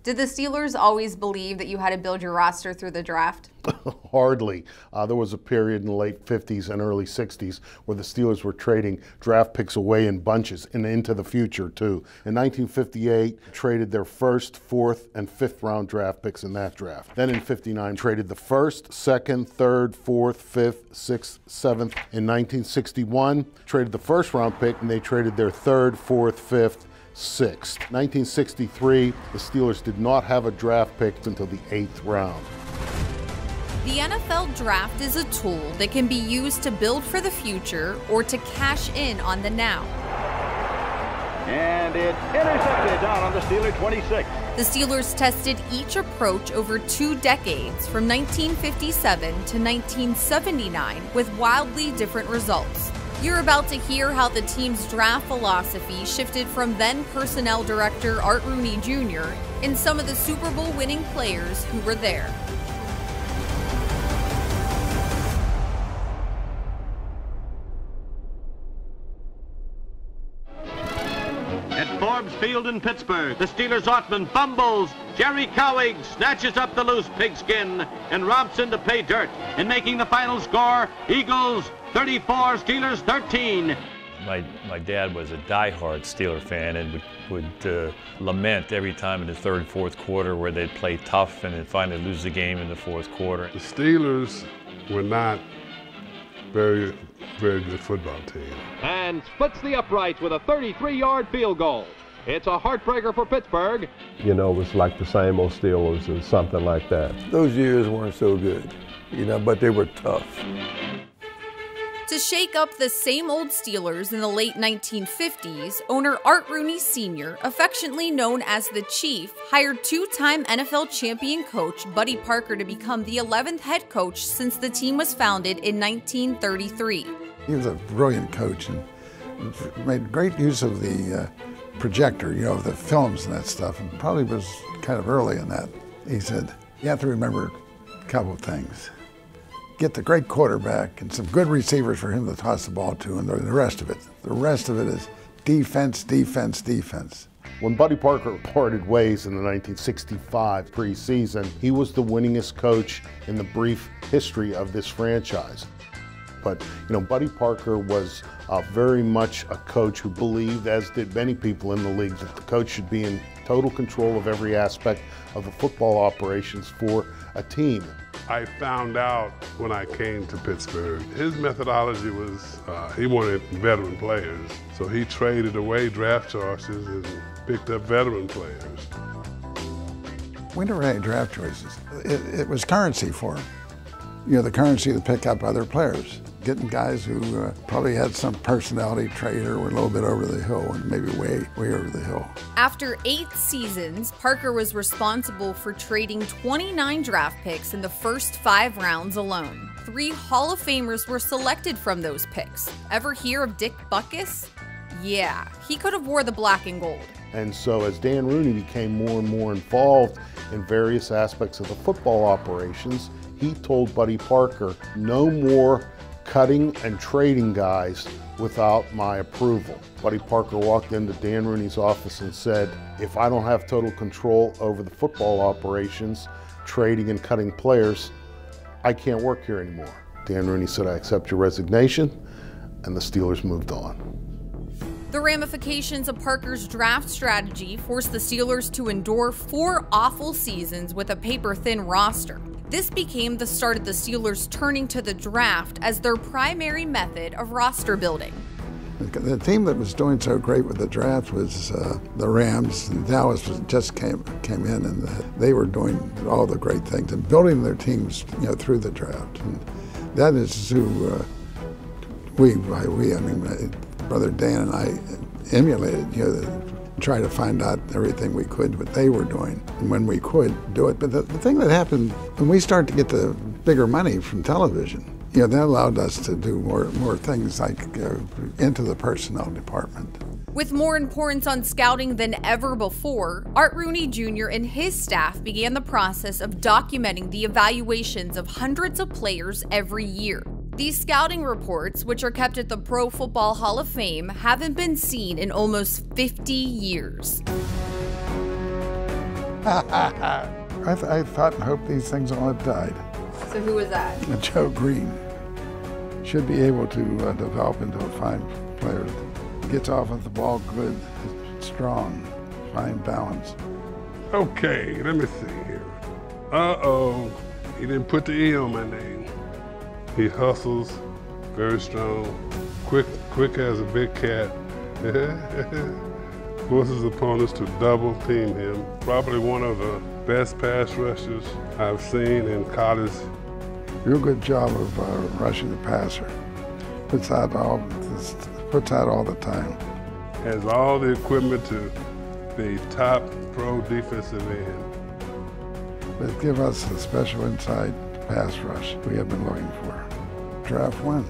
Did the Steelers always believe that you had to build your roster through the draft? Hardly. There was a period in the late 50s and early 60s where the Steelers were trading draft picks away in bunches and into the future, too. In 1958, traded their first, fourth, and fifth round draft picks in that draft. Then in 59, traded the first, second, third, fourth, fifth, sixth, seventh. In 1961, traded the first round pick, and they traded their third, fourth, fifth, sixth. 1963, the Steelers did not have a draft pick until the 8th round. The NFL draft is a tool that can be used to build for the future or to cash in on the now. And it's intercepted down on the Steeler 26. The Steelers tested each approach over 2 decades, from 1957 to 1979, with wildly different results. You're about to hear how the team's draft philosophy shifted from then personnel director Art Rooney Jr. and some of the Super Bowl winning players who were there. At Forbes Field in Pittsburgh, the Steelers Ottman fumbles. Jerry Cowig snatches up the loose pigskin and romps in to pay dirt. And making the final score, Eagles 34, Steelers 13. My dad was a diehard Steeler fan and would lament every time in the third and fourth quarter where they'd play tough and then finally lose the game in the fourth quarter. The Steelers were not very good football team. And splits the uprights with a 33-yard field goal. It's a heartbreaker for Pittsburgh. You know, it was like the same old Steelers or something like that. Those years weren't so good, but they were tough. To shake up the same old Steelers in the late 1950s, owner Art Rooney Sr., affectionately known as the Chief, hired 2-time NFL champion coach Buddy Parker to become the 11th head coach since the team was founded in 1933. He was a brilliant coach and made great use of the projector, the films and that stuff, and probably was kind of early in that. He said, you have to remember a couple of things. Get the great quarterback and some good receivers for him to toss the ball to, and the rest of it. The rest of it is defense, defense, defense. When Buddy Parker parted ways in the 1965 preseason, he was the winningest coach in the brief history of this franchise. But, Buddy Parker was very much a coach who believed, as did many people in the league, that the coach should be in total control of every aspect of the football operations for a team. I found out when I came to Pittsburgh, his methodology was he wanted veteran players. So he traded away draft choices and picked up veteran players. We never had any draft choices. It was currency for him. The currency to pick up other players. Getting guys who probably had some personality trait or were a little bit over the hill and maybe way over the hill. After 8 seasons, Parker was responsible for trading 29 draft picks in the first 5 rounds alone. 3 Hall of Famers were selected from those picks. Ever hear of Dick Butkus? Yeah, he could have wore the black and gold. And so as Dan Rooney became more and more involved in various aspects of the football operations, he told Buddy Parker, no more cutting and trading guys without my approval. Buddy Parker walked into Dan Rooney's office and said, if I don't have total control over the football operations, trading and cutting players, I can't work here anymore. Dan Rooney said, I accept your resignation, and the Steelers moved on. The ramifications of Parker's draft strategy forced the Steelers to endure 4 awful seasons with a paper-thin roster. This became the start of the Steelers turning to the draft as their primary method of roster building. The team that was doing so great with the draft was the Rams, and Dallas just came in, and they were doing all the great things and building their teams, through the draft. And that is who Brother Dan and I emulated, try to find out everything we could what they were doing, and when we could do it. But the thing that happened when we started to get the bigger money from television, that allowed us to do more things like into the personnel department. With more importance on scouting than ever before, Art Rooney Jr. and his staff began the process of documenting the evaluations of hundreds of players every year. These scouting reports, which are kept at the Pro Football Hall of Fame, haven't been seen in almost 50 years. I thought and hoped these things all had died. So who was that? Joe Green should be able to develop into a fine player. Gets off with the ball good, strong, fine balance. Okay, let me see here. Uh-oh, he didn't put the E on my name. He hustles, very strong, quick as a big cat. Forces opponents to double team him. Probably one of the best pass rushers I've seen in college. Real good job of rushing the passer. Puts out all the time. Has all the equipment to be top pro defensive end. But give us the special inside pass rush we have been looking for. Draft one.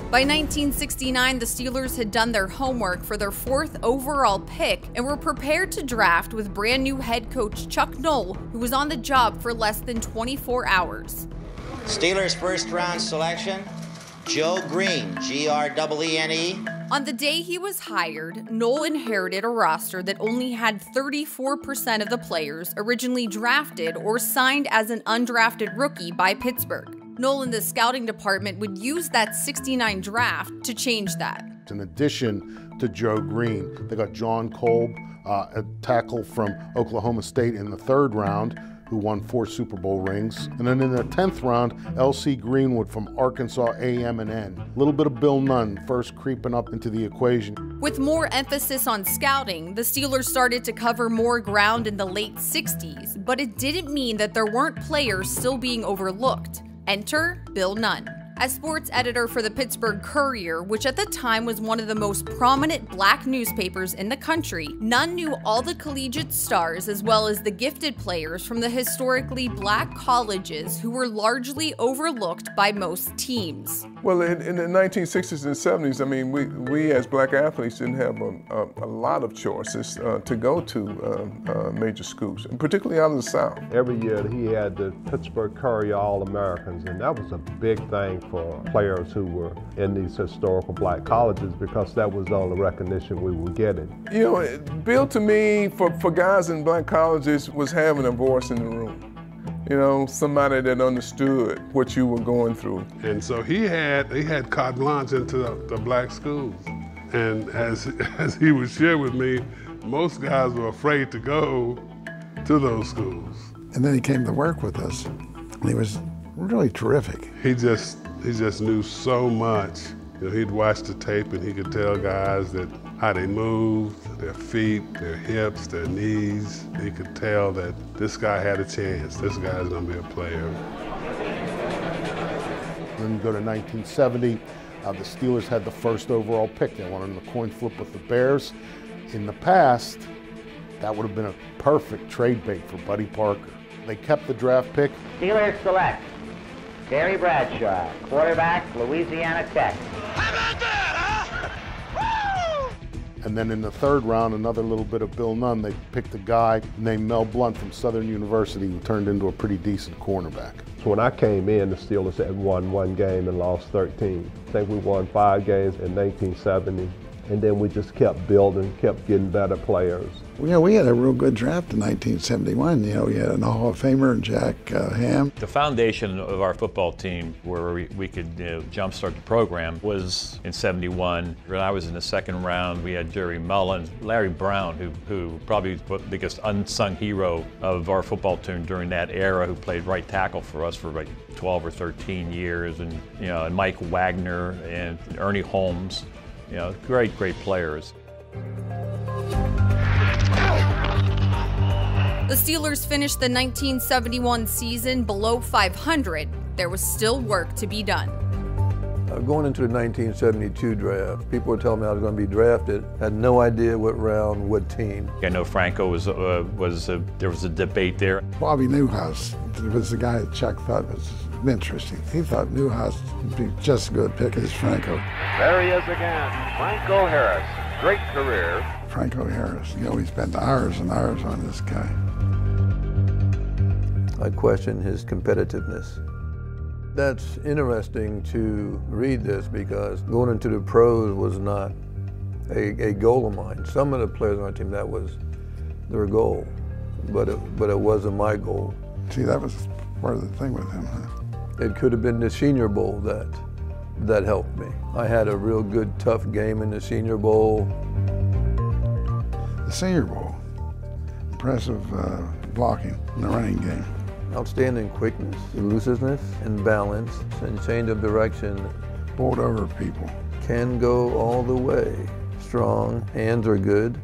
By 1969, the Steelers had done their homework for their 4th overall pick and were prepared to draft with brand new head coach Chuck Noll, who was on the job for less than 24 hours. Steelers' first round selection, Joe Green, G-R-E-E-N-E. On the day he was hired, Noll inherited a roster that only had 34% of the players originally drafted or signed as an undrafted rookie by Pittsburgh. Noll and the scouting department would use that 69 draft to change that. In addition to Joe Green, they got John Kolb, a tackle from Oklahoma State in the 3rd round, who won 4 Super Bowl rings. And then in the 10th round, L.C. Greenwood from Arkansas A&M. A little bit of Bill Nunn first creeping up into the equation. With more emphasis on scouting, the Steelers started to cover more ground in the late 60s, but it didn't mean that there weren't players still being overlooked. Enter Bill Nunn. As sports editor for the Pittsburgh Courier, which at the time was one of the most prominent black newspapers in the country, Nunn knew all the collegiate stars as well as the gifted players from the historically black colleges who were largely overlooked by most teams. Well, in the 1960s and 70s, I mean, we as black athletes didn't have a lot of choices to go to major schools, and particularly out of the South. Every year he had the Pittsburgh Courier All-Americans, and that was a big thing for players who were in these historical black colleges because that was all the recognition we were getting. You know, Bill, to me, for guys in black colleges, was having a voice in the room. You know, somebody that understood what you were going through. And so he had carte blanche into the black schools. And as he would share with me, most guys were afraid to go to those schools. And then he came to work with us, and he was really terrific. He just knew so much. You know, he'd watch the tape and he could tell guys that how they moved, their feet, their hips, their knees. He could tell that this guy had a chance. This guy's gonna be a player. Then you go to 1970, the Steelers had the 1st overall pick. They wanted a coin flip with the Bears. In the past, that would have been a perfect trade bait for Buddy Parker. They kept the draft pick. Steelers select Terry Bradshaw, quarterback, Louisiana Tech. How about that, huh? Woo! And then in the 3rd round, another little bit of Bill Nunn. They picked a guy named Mel Blount from Southern University who turned into a pretty decent cornerback. So when I came in, the Steelers had won 1 game and lost 13. I think we won 5 games in 1970. And then we just kept building, kept getting better players. Yeah, we had a real good draft in 1971. You know, we had a Hall of Famer and Jack Ham. The foundation of our football team where we could jumpstart the program was in 71. When I was in the 2nd round, we had Jerry Mullins, Larry Brown, who probably was the biggest unsung hero of our football team during that era, who played right tackle for us for like 12 or 13 years, and and Mike Wagner and Ernie Holmes. You know, great players. The Steelers finished the 1971 season below 500. There was still work to be done. Going into the 1972 draft, people were telling me I was going to be drafted. Had no idea what round, what team. I know Franco there was a debate there. Bobby Newhouse was the guy that Chuck thought was interesting. He thought Newhouse would be just as good pick as Franco. There he is again, Franco Harris. Great career. Franco Harris. You know, he spent hours and hours on this guy. I question his competitiveness. That's interesting to read this because going into the pros was not a goal of mine. Some of the players on our team, that was their goal. but it wasn't my goal. See, that was part of the thing with him, huh? It could have been the Senior Bowl that helped me. I had a real good, tough game in the Senior Bowl. The Senior Bowl, impressive blocking in the running game. Outstanding quickness, elusiveness, and balance, and change of direction. Bowled over people. Can go all the way. Strong, hands are good.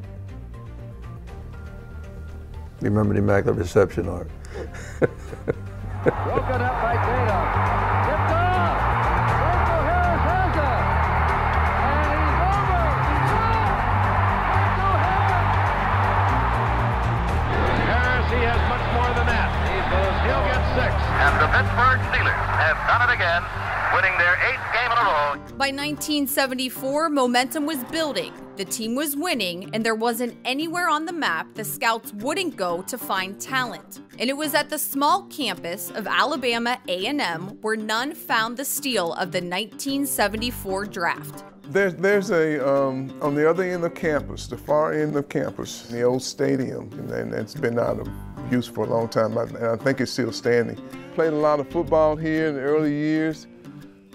Remember the Immaculate Reception art. Broken up by Tatum. Tipped off. Michael Harris has it. And he's over. Michael Harris. Harris, he has much more than that. He'll get 6. And the Pittsburgh Steelers have done it again, winning their 8th game in a row. By 1974, momentum was building, the team was winning, and there wasn't anywhere on the map the scouts wouldn't go to find talent. And it was at the small campus of Alabama A&M where none found the steal of the 1974 draft. There's a, on the other end of campus, the far end of campus, the old stadium, and it's been out of use for a long time, and I think it's still standing. Played a lot of football here in the early years.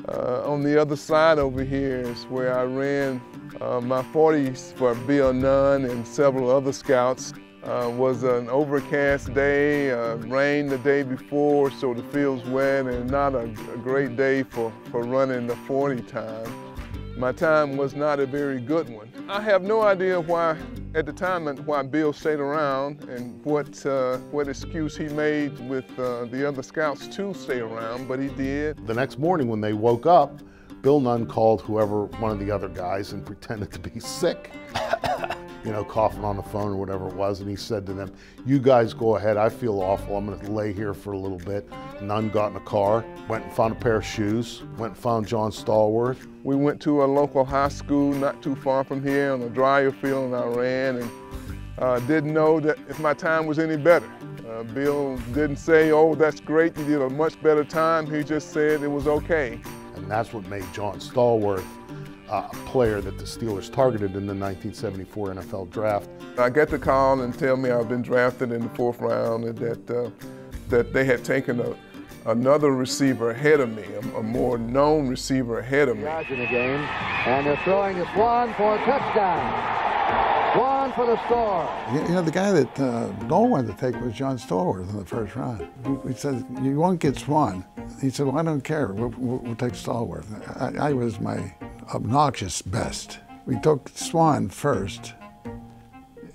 On the other side over here is where I ran my 40s for Bill Nunn and several other scouts. Was an overcast day, rained the day before, so the field's wet, and not a great day for running the 40 time. My time was not a very good one. I have no idea why, at the time, why Bill stayed around and what excuse he made with the other scouts to stay around, but he did. The next morning when they woke up, Bill Nunn called whoever, one of the other guys, and pretended to be sick. You know, coughing on the phone or whatever it was, and he said to them, "You guys go ahead, I feel awful, I'm gonna lay here for a little bit." Nunn got in a car, went and found a pair of shoes, went and found John Stallworth. We went to a local high school not too far from here on a dryer field, and I ran, and didn't know that if my time was any better. Bill didn't say, "Oh, that's great, you did a much better time," he just said it was okay. And that's what made John Stallworth a player that the Steelers targeted in the 1974 NFL draft. I get the call and tell me I've been drafted in the 4th round, and that they had taken another receiver ahead of me, a more known receiver ahead of me. Yards in the game, and they're throwing to Swan for a touchdown. Swan for the score. You know, the guy that no one wanted to take was John Stallworth in the 1st round. We said, "You won't get Swan." He said, "Well, I don't care. We'll take Stallworth." I was my obnoxious best. We took Swan first,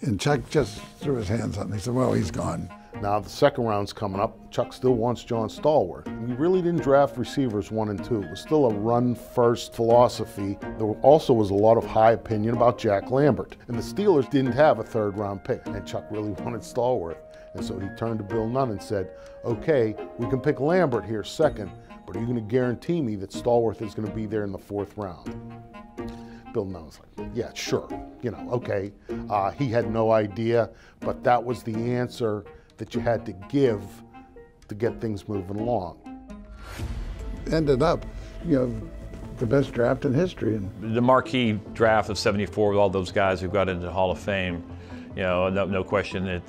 and Chuck just threw his hands up and he said, "Well, he's gone." Now the 2nd round's coming up. Chuck still wants John Stallworth. We really didn't draft receivers 1 and 2. It was still a run-first philosophy. There also was a lot of high opinion about Jack Lambert. And the Steelers didn't have a 3rd round pick, and Chuck really wanted Stallworth. And so he turned to Bill Nunn and said, "Okay, we can pick Lambert here 2nd, but are you gonna guarantee me that Stallworth is gonna be there in the 4th round?" Bill Nunn was like, "Yeah, sure, you know, okay." He had no idea, but that was the answer that you had to give to get things moving along. Ended up, you know, the best draft in history. The marquee draft of '74 with all those guys who got into the Hall of Fame, you know, no question,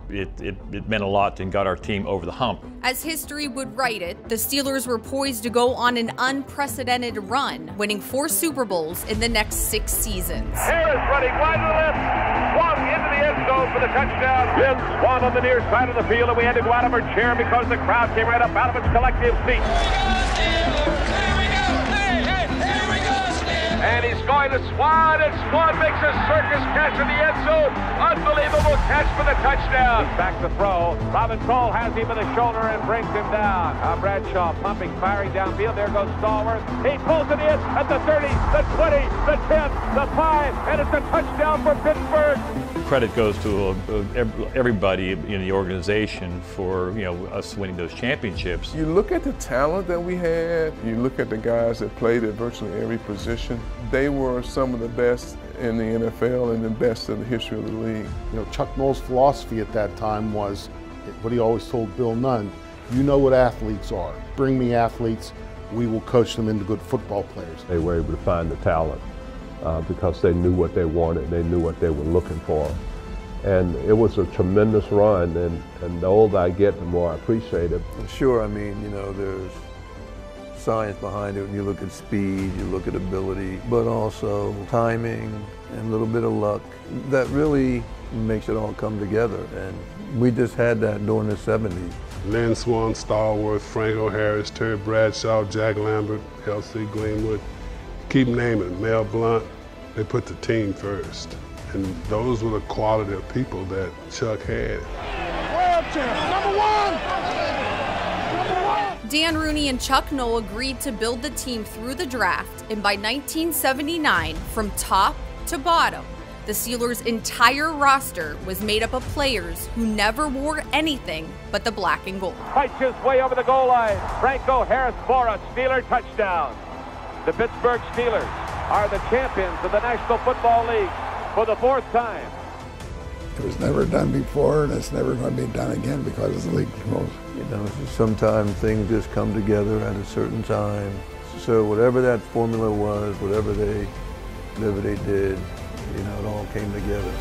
it meant a lot and got our team over the hump. As history would write it, the Steelers were poised to go on an unprecedented run, winning 4 Super Bowls in the next 6 seasons. Harris running wide to the left. Swung into the end zone for the touchdown. Vince Swan on the near side of the field, and we had to go out of our chair because the crowd came right up out of its collective seat. And he's going to Swan, and Swan makes a circus catch in the end zone. Unbelievable catch for the touchdown. He's back to throw. Robin Cole has him in the shoulder and brings him down. Bradshaw pumping, firing downfield. There goes Stallworth. He pulls it in at the 30, the 20, the 10, the 5, and it's a touchdown for Pittsburgh. Credit goes to everybody in the organization for, you know, us winning those championships. You look at the talent that we had, you look at the guys that played at virtually every position, they were some of the best in the NFL and the best of the history of the league. You know, Chuck Noll's philosophy at that time was what he always told Bill Nunn: "You know what athletes are. Bring me athletes, we will coach them into good football players." They were able to find the talent because they knew what they wanted, they knew what they were looking for. And it was a tremendous run, and the older I get, the more I appreciate it. Sure, I mean, you know, there's science behind it. When you look at speed, you look at ability, but also timing and a little bit of luck. That really makes it all come together, and we just had that during the 70s. Lynn Swan, Stallworth, Franco Harris, Terry Bradshaw, Jack Lambert, L.C. Greenwood, keep naming, Mel Blount. They put the team first. And those were the quality of people that Chuck had. World champ, number one! Dan Rooney and Chuck Noll agreed to build the team through the draft, and by 1979, from top to bottom, the Steelers' entire roster was made up of players who never wore anything but the black and gold. Fights his way over the goal line. Franco Harris for a Steeler touchdown. The Pittsburgh Steelers are the champions of the National Football League for the 4th time. It was never done before, and it's never going to be done again because the league closed. You know, sometimes things just come together at a certain time. So whatever that formula was, whatever they did, you know, it all came together.